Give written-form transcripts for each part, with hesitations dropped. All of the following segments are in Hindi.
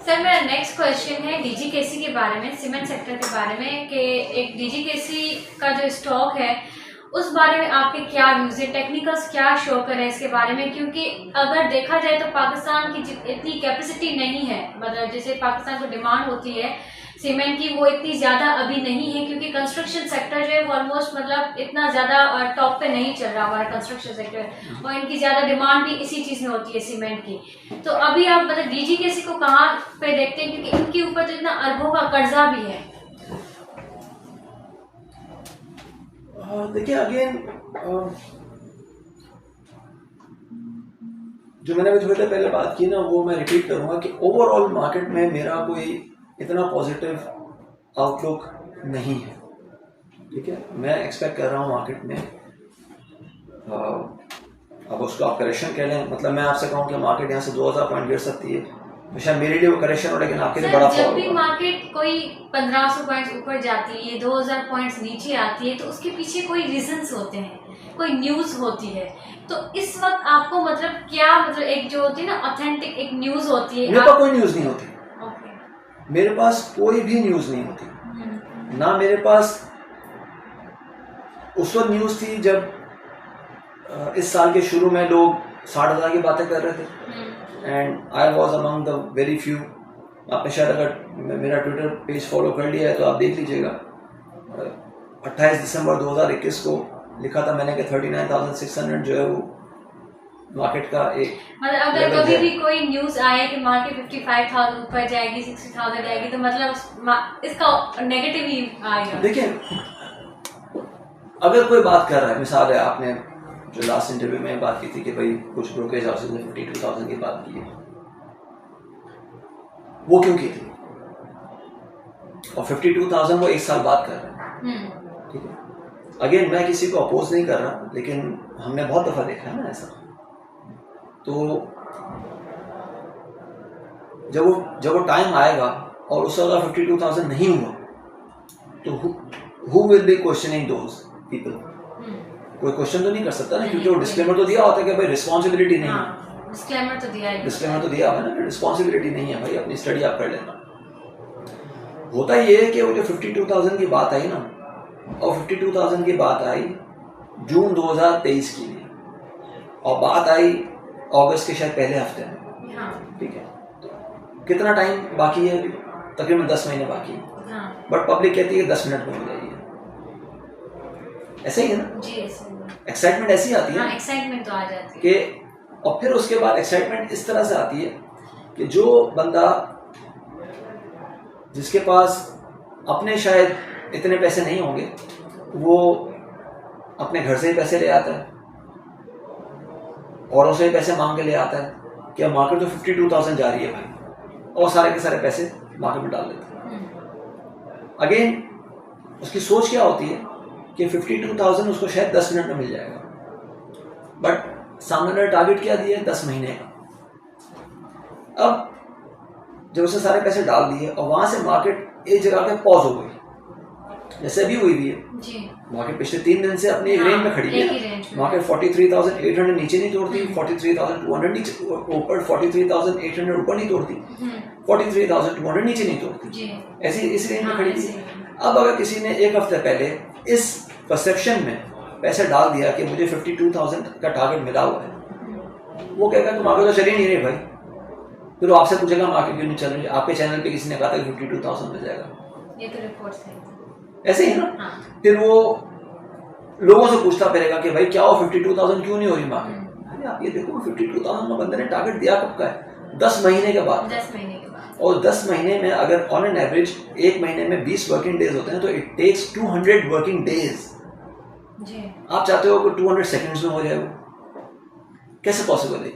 सर मेरा नेक्स्ट क्वेश्चन है डीजीकेसी के बारे में, सीमेंट सेक्टर के बारे में, कि एक डीजीकेसी का जो स्टॉक है उस बारे में आपके क्या व्यूज है, टेक्निकल्स क्या शो करें इसके बारे में, क्योंकि अगर देखा जाए तो पाकिस्तान की इतनी कैपेसिटी नहीं है, मतलब जैसे पाकिस्तान को डिमांड होती है सीमेंट की वो इतनी ज्यादा अभी नहीं है, क्योंकि कंस्ट्रक्शन सेक्टर जो है वो ऑलमोस्ट मतलब इतना ज्यादा टॉप पे नहीं चल रहा हमारा कंस्ट्रक्शन सेक्टर, और इनकी ज्यादा डिमांड भी इसी चीज में होती है सीमेंट की। तो अभी आप मतलब डीजीकेसी को कहाँ पे देखते हैं, क्योंकि इनके ऊपर तो इतना अरबों का कर्जा भी है। देखिए अगेन जो मैंने अभी थोड़ी देर पहले बात की ना वो मैं रिपीट करूंगा कि ओवरऑल मार्केट में मेरा कोई इतना पॉजिटिव आउटलुक नहीं है। ठीक है, मैं एक्सपेक्ट कर रहा हूँ मार्केट में अब उसको आप करेक्शन कह लें, मतलब मैं आपसे कहूँ कि मार्केट यहाँ से 2000 पॉइंट गिर सकती है, शायद मेरे लिए वो करेक्शन हो, लेकिन आपके लिए बड़ा फॉल होगा। जब भी मार्केट कोई 1500 पॉइंट्स ऊपर जाती है, 2000 पॉइंट्स नीचे आती है, तो उसके पीछे कोई रीजंस होते हैं, कोई न्यूज होती है। तो इस वक्त आपको मतलब क्या, मतलब एक जो होती है ना ऑथेंटिक एक न्यूज होती है। मेरे पास कोई न्यूज नहीं होती, मेरे पास कोई भी न्यूज नहीं होती ना। मेरे पास उस वक्त न्यूज थी जब इस साल के शुरू में लोग 60,000 की बातें कर रहे थे, and I was among the very few. आपने शायद अगर मेरा ट्विटर पेज फॉलो कर लिया है तो आप देख लीजिएगा, 28 दिसंबर 2021 को लिखा था मैंने कि 39,600 जो है वो मार्केट का एक, मतलब अगर कभी भी कोई न्यूज आए कि मार्केट 55,000 ऊपर जाएगी, 60,000 जाएगी, तो मतलब इसका नेगेटिव ही आएगा। देखिए अगर कोई बात कर रहा है, मिसाल है आपने जो लास्ट इंटरव्यू में बात की थी कि भाई कुछ ब्रोकरेज हाउसेज ने 52,000 की बात की है, वो क्यों की थी, और 52,000 वो एक साल बाद कर रहे हैं। ठीक है, अगेन मैं किसी को अपोज नहीं कर रहा, लेकिन हमने बहुत दफा देखा है ना ऐसा। तो जब वो टाइम आएगा और उस वक्त 52,000 नहीं हुआ तो who will be questioning those people? कोई क्वेश्चन तो नहीं कर सकता ना, क्योंकि वो डिस्क्लेमर तो दिया होता है कि भाई रिस्पॉन्सिबिलिटी नहीं है। डिस्क्लेमर तो दिया हुआ है ना, रिस्पॉन्सिबिलिटी नहीं है भाई, अपनी स्टडी आप कर लेना। होता ये है कि वो जो 52,000 की बात आई ना, और 52,000 की बात आई जून 2023 की लिए, और बात आई अगस्त के शायद पहले हफ्ते में। ठीक है, कितना टाइम बाकी है? तकरीबन 10 महीने बाकी है, बट पब्लिक कहती है 10 मिनट में हो जाएगी। ऐसे ही है ना जी, एक्साइटमेंट ऐसी आती है, एक्साइटमेंट तो आ जाती है कि, और फिर उसके बाद एक्साइटमेंट इस तरह से आती है कि जो बंदा जिसके पास अपने शायद इतने पैसे नहीं होंगे वो अपने घर से ही पैसे ले आता है, औरों से ही पैसे मांग के ले आता है कि मार्केट तो 52,000 जा रही है भाई, और सारे के सारे पैसे मार्केट में डाल देते हैं। अगेन उसकी सोच क्या होती है कि 52,000 उसको शायद 10 मिनट में मिल जाएगा, बट सामने ने टारगेट क्या दिया है 10 महीने का। अब जब उसने सारे पैसे डाल दिए और वहां से मार्केट एक जगह पे पॉज हो गई, जैसे अभी हुई भी है जी। मार्केट पिछले 3 दिन से अपनी एक रेंज में खड़ी है। मार्केट 43,800 नीचे नहीं तोड़ती, 43,200 नीचे ऊपर, 43,800 ऊपर नहीं तोड़ती, 43,200 नीचे नहीं तोड़ती, ऐसी इस रेंज में खड़ी थी। अब अगर किसी ने एक हफ्ते पहले इस परसेप्शन में पैसे डाल दिया कि मुझे 52,000 का टारगेट मिला हुआ है, वो कहेगा कि मार्केट तो चल ही नहीं रही भाई, फिर वो आपसे पूछेगा मार्केट क्यों नहीं चल रही, आपके चैनल पे किसी ने कहा था कि 52,000 मिल जाएगा, ये तो रिपोर्ट्स हैं ऐसे ही ना। फिर वो लोगों से पूछता फिरेगा कि भाई क्या हो 52,000 क्यों नहीं हो रही मार्केट। अरे आप ये देखो 52,000 में बंदे ने टारगेट दिया कब का है, 10 महीने के बाद। 10 महीने के बाद, और 10 महीने में अगर ऑन एन एवरेज एक महीने में 20 वर्किंग डेज होते हैं तो इट टेक्स 200 वर्किंग डेज। आप चाहते हो कि 200 सेकंड्स में हो जाए, वो कैसे पॉसिबल है?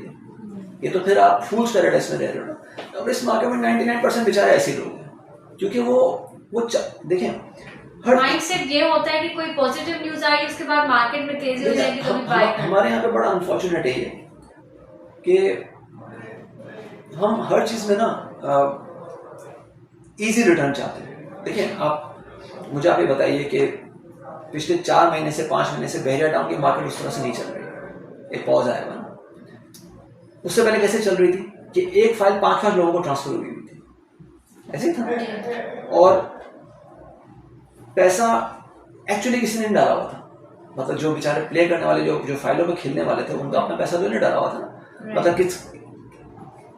ये तो फिर आप फूल्स पैराडाइज में रह रहे हो ना। और इस मार्केट में 99% बेचारे ऐसे लोग हैं, क्योंकि वो देखें माइंडसेट ये होता है कि कोई पॉजिटिव न्यूज आई उसके बाद मार्केट में तेजी हो जाएगी तो भी बाय करना। हमारे यहाँ पे बड़ा अनफॉर्चुनेट है कि हम हर चीज में ना इजी रिटर्न चाहते हैं। देखिए आप मुझे आप ये बताइए कि पिछले 4 महीने से 5 महीने से बहरिया टाउन की मार्केट उस तरह से नहीं चल रही, एक पॉज आएगा ना। उससे पहले कैसे चल रही थी कि एक फाइल 5-5 लोगों को ट्रांसफर हुई थी, ऐसे ही था। और पैसा एक्चुअली किसी ने नहीं डाला हुआ था, मतलब जो बेचारे प्ले करने वाले, जो फाइलों में खेलने वाले थे, उनका अपना पैसा तो नहीं डाला हुआ था ना। मतलब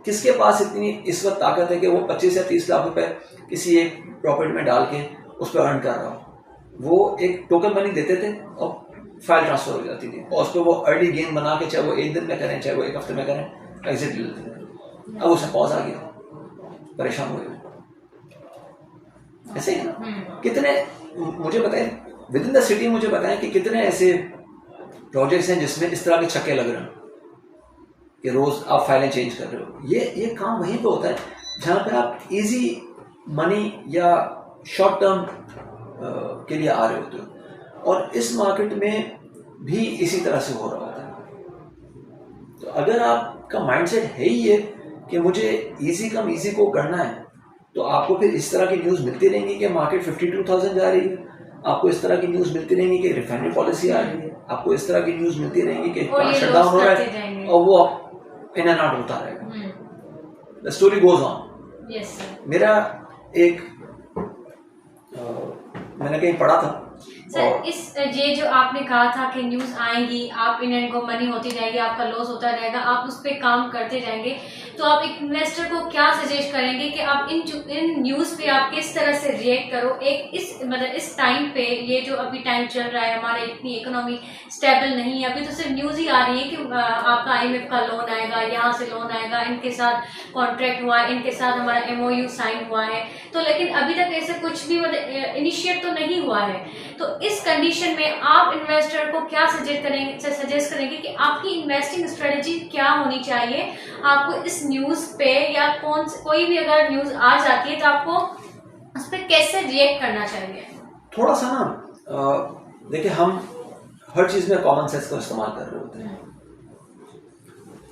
किसके पास इतनी इस वक्त ताकत है कि वो 25 या 30 लाख रुपए किसी एक प्रॉपर्टी में डाल के उस पर अर्न कर रहा हो। वो एक टोकन मनी देते थे और फाइल ट्रांसफर हो जाती थी, और उस पर वो अर्ली गेन बना के, चाहे वो 1 दिन में करें चाहे वो 1 हफ्ते में करें, एग्जिट ले लेते थे। अब उसमें पॉज आ गया, परेशान हो गए। ऐसे ही ना कितने, मुझे बताएं विद इन द सिटी, मुझे बताएं कि कितने ऐसे प्रोजेक्ट्स हैं जिसमें इस तरह के छक्के लग रहे हैं कि रोज आप फाइलें चेंज कर रहे हो। ये काम वहीं पे होता है जहाँ पे आप इजी मनी या शॉर्ट टर्म के लिए आ रहे होते हो, और इस मार्केट में भी इसी तरह से हो रहा होता है। तो अगर आपका माइंडसेट है ही ये कि मुझे इजी कम इजी को करना है, तो आपको फिर इस तरह की न्यूज़ मिलती रहेंगी कि मार्केट 52,000 जा रही है, आपको इस तरह की न्यूज़ मिलती रहेंगी कि रिफाइनरी पॉलिसी आ रही है, आपको इस तरह की न्यूज़ मिलती रहेंगी कि शटडाउन हो रहा है, और वो इन एंड आउट होता रहेगा। The story goes on. मेरा एक मैंने कहीं पढ़ा था सर, ये जो आपने कहा था कि न्यूज़ आएंगी, आप इन एंड को मनी होती जाएगी, आपका लॉस होता रहेगा, आप उस पर काम करते जाएंगे, तो आप एक इन्वेस्टर को क्या सजेस्ट करेंगे कि आप इन न्यूज़ पे आप किस तरह से रिएक्ट करो? एक इस टाइम पे, ये जो अभी टाइम चल रहा है, हमारे इतनी इकोनॉमी स्टेबल नहीं है, अभी तो सिर्फ न्यूज़ ही आ रही है कि आपका IMF का लोन आएगा, यहाँ से लोन आएगा, इनके साथ कॉन्ट्रैक्ट हुआ है, इनके साथ हमारा MOU साइन हुआ है, तो लेकिन अभी तक ऐसे कुछ भी इनिशिएट तो नहीं हुआ है। तो इस कंडीशन में आप इन्वेस्टर को क्या सजेस्ट करेंगे कि आपकी इन्वेस्टिंग स्ट्रेटजी क्या होनी चाहिए? आपको इस न्यूज़ पे या कोई भी अगर न्यूज़ आ जाती है तो आपको उस पर कैसे रिएक्ट करना चाहिए? थोड़ा सा ना देखिए, हम हर चीज़ में कॉमन सेंस का इस्तेमाल कर रहे होते हैं।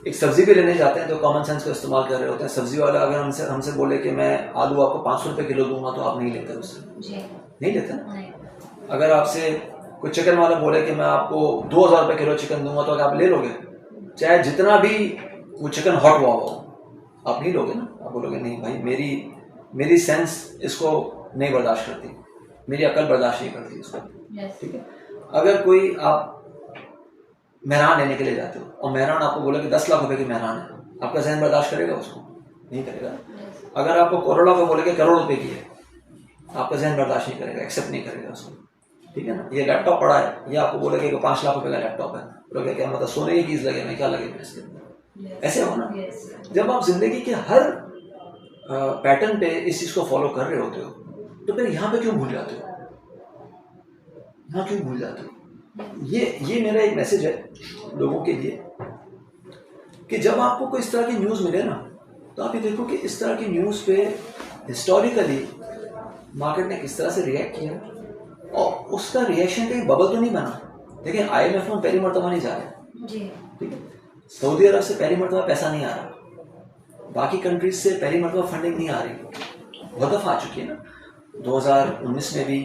एक सब्जी भी लेने जाते हैं तो कॉमन सेंस का इस्तेमाल कर रहे होते हैं। सब्जी वाला अगर हमसे बोले कि मैं आलू आपको 500 रुपये किलो दूंगा, तो आप नहीं लेते उससे, नहीं लेते ना। अगर आपसे कोई चिकन वाला बोले कि मैं आपको 2,000 रुपये किलो चिकन दूंगा, तो अगर आप ले लोगे, चाहे जितना भी वो चिकन हॉट हुआ हो, आप नहीं लोगे ना। आप बोलोगे नहीं भाई, मेरी सेंस इसको नहीं बर्दाश्त करती, मेरी अकल बर्दाश्त नहीं करती इसको। ठीक है। अगर कोई आप मेहरान लेने के लिए जाते हो और मेहरान आपको बोले कि 10 लाख रुपए की मेहरान है, आपका जहन बर्दाश्त करेगा उसको? नहीं करेगा। अगर आपको करोड़ रुपये बोले कि करोड़ रुपए की है, आपका जहन बर्दाश्त नहीं करेगा, एक्सेप्ट नहीं करेगा उसको। ठीक है ना। ये लैपटॉप पड़ा है, ये आपको बोले कि 5 लाख रुपए का लैपटॉप है, बोलोगे क्या मतलब सोने की चीज लगे, मैं क्या लगे इसके अंदर? ऐसे हो ना। जब आप जिंदगी के हर पैटर्न पे इस चीज को फॉलो कर रहे होते हो, तो फिर यहाँ पे क्यों भूल जाते हो? यहाँ क्यों भूल जाते हो? ये मेरा एक मैसेज है लोगों के लिए कि जब आपको कोई इस तरह की न्यूज़ मिले ना, तो आप ये देखो कि इस तरह की न्यूज़ पे हिस्टोरिकली मार्केट ने किस तरह से रिएक्ट किया, और उसका रिएक्शन कहीं बबल तो नहीं बना। देखिए, IMF में पहली मरतबा नहीं जा रहे, ठीक है। सऊदी अरब से पहली मरतबा पैसा नहीं आ रहा, बाकी कंट्रीज से पहली मरतबा फंडिंग नहीं आ रही, बहुत दफ़ा आ चुकी है ना। 2019 में भी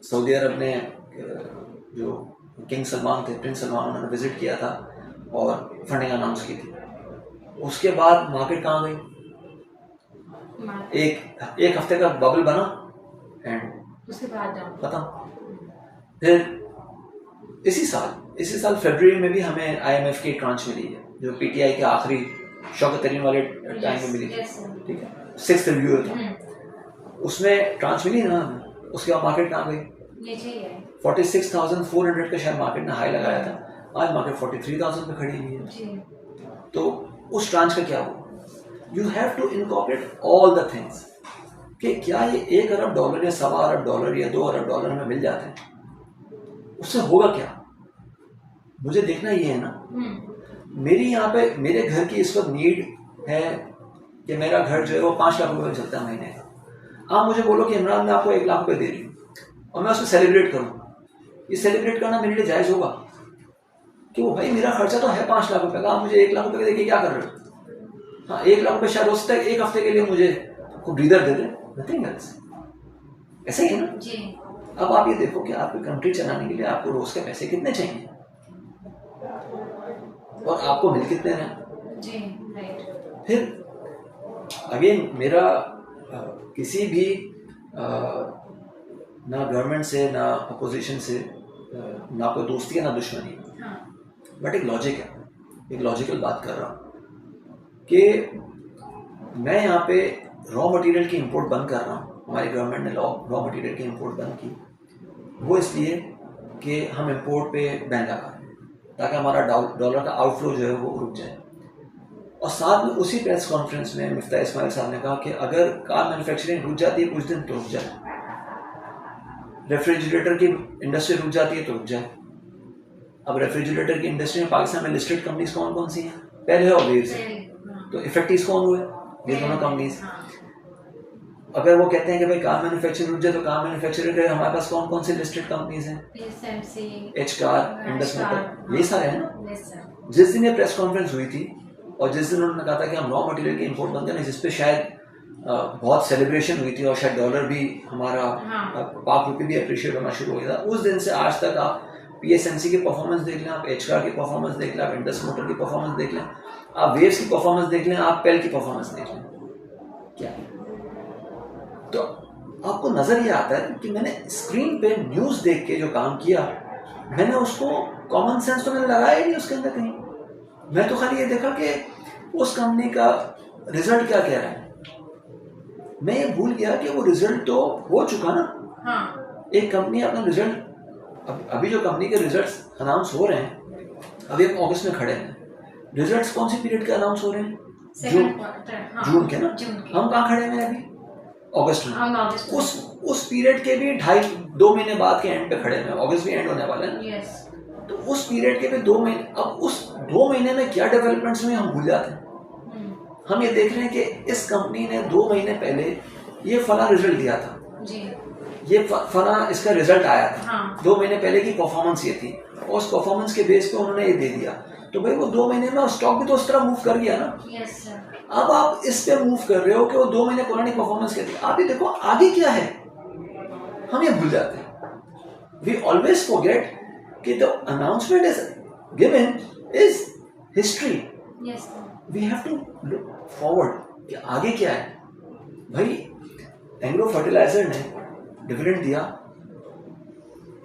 सऊदी अरब ने जो किंग सलमान थे, प्रिंस सलमान, उन्होंने विजिट किया था और फंडिंग अनाउंस की थी। उसके बाद मार्केट कहाँ गई? एक हफ्ते का बबल बना एंड उसके बाद खत्म। फिर इसी साल फरवरी में भी हमें IMF की ट्रांच मिली है, जो PTI के आखिरी शौकत तरीन वाले टाइम में मिली थी। ठीक है, 6th रिव्यू था, उसमें ट्रांच मिली ना। उसके बाद मार्केट कहाँ गई? 46,400 का शायद मार्केट ने हाई लगाया था, आज मार्केट 43,000 पे खड़ी हुई है। तो उस ट्रांच का क्या हुआ? You have to incorporate all the things कि क्या ये $1 अरब या $1.25 अरब या $2 अरब में मिल जाते हैं, उससे होगा क्या? मुझे देखना ये है ना। मेरी यहाँ पे मेरे घर की इस वक्त नीड है कि मेरा घर जो है वो 5 लाख रुपए में चलता है महीने का। आप मुझे बोलो कि इमरान मैं आपको 1 लाख रुपए दे रही हूँ और मैं उसको सेलिब्रेट करूँ, ये सेलिब्रेट करना मेरे लिए जायज़ होगा कि वो भाई मेरा खर्चा तो है 5 लाख रुपए का, आप मुझे 1 लाख रुपए देके क्या कर रहे हो? हाँ, 1 लाख रुपए शायद हो सकता है 1 हफ्ते के लिए मुझे को ब्रीदर दे दे, नथिंग एल्स। ऐसे ही है ना जी। अब आप ये देखो कि आपकी कंट्री चलाने के लिए आपको रोज के पैसे कितने चाहिए और आपको मिल कितने रहे जी। फिर अगेन मेरा किसी भी ना गवर्नमेंट से ना अपोजिशन से ना कोई दोस्ती है ना दुश्मनी, बट एक लॉजिक है, एक लॉजिकल बात कर रहा हूँ कि मैं यहाँ पे रॉ मटेरियल की इंपोर्ट बंद कर रहा हूँ। हमारी गवर्नमेंट ने रॉ मटेरियल की इंपोर्ट बंद की, वो इसलिए कि हम इंपोर्ट पे बैन लगा ताकि हमारा डॉलर का आउटफ्लो जो है वो रुक जाए। और साथ में उसी प्रेस कॉन्फ्रेंस में मिफ्ताह इस्माइल साहब ने कहा कि अगर कार मैन्युफैक्चरिंग रुक जाती है कुछ दिन तो रुक जाए, रेफ्रिजरेटर की इंडस्ट्री रुक जाती है तो रुक जाए। अब रेफ्रिजरेटर की इंडस्ट्री में पाकिस्तान में लिस्टेड कंपनीज कौन कौन सी हैं? पहले और वेव से, तो इफेक्टिव कौन हुए? ये दोनों कंपनीज। अगर वो कहते हैं कि भाई कार मैन्युफैक्चरिंग रुक जाए तो कार मैन्युफैक्चरिंग के हमारे पास कौन कौन सी लिस्टेड कंपनीज हैं? एच कार, इंडस मोटर, ये सारे हैं ना। जिस दिन ये प्रेस कॉन्फ्रेंस हुई थी और जिस दिन उन्होंने कहा था कि हम रॉ मटेरियल की इंपोर्ट बंद करें, जिस पे शायद बहुत सेलिब्रेशन हुई थी और शायद डॉलर भी हमारा पाक रुपये भी अप्रिशिएट होना शुरू हो गया था, उस दिन से आज तक आप PSMC की परफॉर्मेंस देख लें, आप एचकार की परफॉर्मेंस देख लें, आप इंडस मोटर की परफॉर्मेंस देख लें, आप वेव्स की परफॉर्मेंस देख लें, आप पेल की परफॉर्मेंस देख लें, क्या तो आपको नजर ये आता है कि मैंने स्क्रीन पे न्यूज देख के जो काम किया, मैंने उसको कॉमन सेंस तो मैंने लगाया ही नहीं उसके अंदर कहीं। मैं तो खाली ये देखा कि उस कंपनी का रिजल्ट क्या कह रहा है। मैं ये भूल गया कि वो रिजल्ट तो हो चुका ना। एक कंपनी अपना रिजल्ट, अभी जो कंपनी के रिजल्ट्स अनाउंस हो रहे हैं, अभी हम अगस्त में खड़े हैं, रिजल्ट्स कौन सी पीरियड के अनाउंस हो रहे हैं? जून के ना। हम कहाँ खड़े हैं अभी? अगस्त में। उस पीरियड के भी 2.5 महीने बाद के एंड पे खड़े हैं, अगस्त भी एंड होने वाला है ना। तो उस पीरियड के भी 2 महीने, अब उस 2 महीने में क्या डेवलपमेंट्स हुए हम भूल जाते हैं। हम ये देख रहे हैं कि इस कंपनी ने 2 महीने पहले ये फला रिजल्ट दिया था जी, ये फला इसका रिजल्ट आया था। 2 महीने पहले की परफॉर्मेंस ये थी और उस परफॉर्मेंस के बेस पे उन्होंने ये दे दिया, तो भाई वो 2 महीने में स्टॉक भी तो उस तरह मूव कर गया ना। Yes sir. अब आप इस पे मूव कर रहे हो कि वो 2 महीने पुरानी परफॉर्मेंस के थी। आप ये देखो आगे क्या है, हम ये भूल जाते हैं। वी ऑलवेज फॉरगेट कि the announcement is given is history. Yes sir. We have to look forward कि आगे क्या है। भाई एंग्रो फर्टिलाइजर ने डिविडेंड दिया,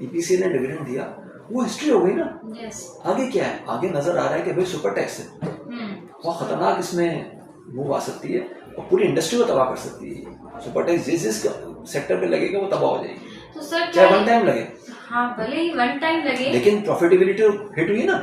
EPC ने डिविडेंड दिया, वो हिस्ट्री हो गई ना। yes. आगे क्या है? आगे नजर आ रहा है कि भाई सुपर टैक्स है, बहुत खतरनाक इसमें मूव आ सकती है और पूरी इंडस्ट्री को तबाह कर सकती है। सुपर टैक्स जिस सेक्टर पे लगेगा वो तबाह हो जाएगी, तो सर चाहे वन टाइम लगे। हाँ भले ही वन टाइम लगे, लेकिन प्रॉफिटेबिलिटी हिट हुई ना।